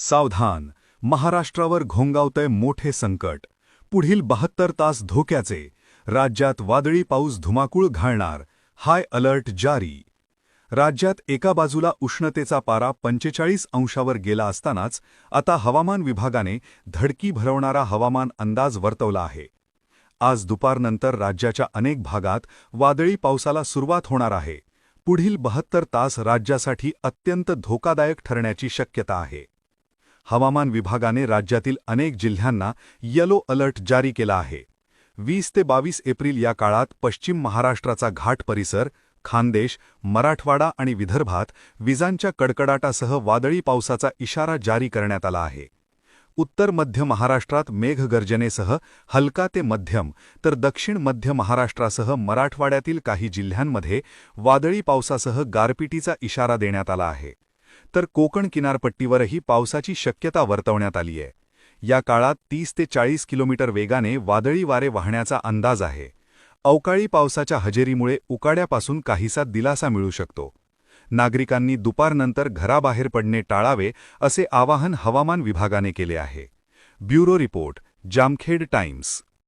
सावधान, महाराष्ट्रावर घोंगावतंय मोठे संकट. पुढील 72 तास धोक्याचे. राज्यात वादळी पाऊस धुमाकूळ घालणार. हाय अलर्ट जारी. राज्यात एका बाजूला उष्णतेचा पारा 45 अंशावर गेला असतानाच आता हवामान विभागाने धडकी भरवणारा हवामान अंदाज वर्तवला आहे. आज दुपारनंतर राज्याच्या अनेक भागात वादळी पावसाला सुरुवात होणार आहे. पुढील 72 तास राज्यासाठी अत्यंत धोकादायक ठरण्याची शक्यता आहे. हवामान विभागाने राज्यातील अनेक जिल्ह्यांना येलो अलर्ट जारी केला आहे. 20 ते 22 एप्रिल या काळात पश्चिम महाराष्ट्राचा घाट परिसर, खानदेश, मराठवाडा आणि विदर्भात विजांच्या कडकडाटासह वादळी पावसाचा इशारा जारी करण्यात आला आहे. उत्तर मध्य महाराष्ट्रात मेघगर्जनेसह हलका ते मध्यम तर दक्षिण मध्य महाराष्ट्रासह मराठवाड्यातील काही जिल्ह्यांमध्ये वादळी पावसासह गारपिटीचा इशारा देण्यात आला आहे. तर कोकण किनारपट्टीवरही पावसाची शक्यता वर्तवण्यात आली आहे. या काळात 30 ते 40 किलोमीटर वेगाने वादळी वारे वाहण्याचा अंदाज आहे. अवकाळी पावसाच्या हजेरीमुळे उकाड्यापासून काहीसा दिलासा मिळू शकतो. नागरिकांनी दुपारनंतर घराबाहेर पडणे टाळावे असे आवाहन हवामान विभागाने केले आहे. Bureau report, Jamkhed times.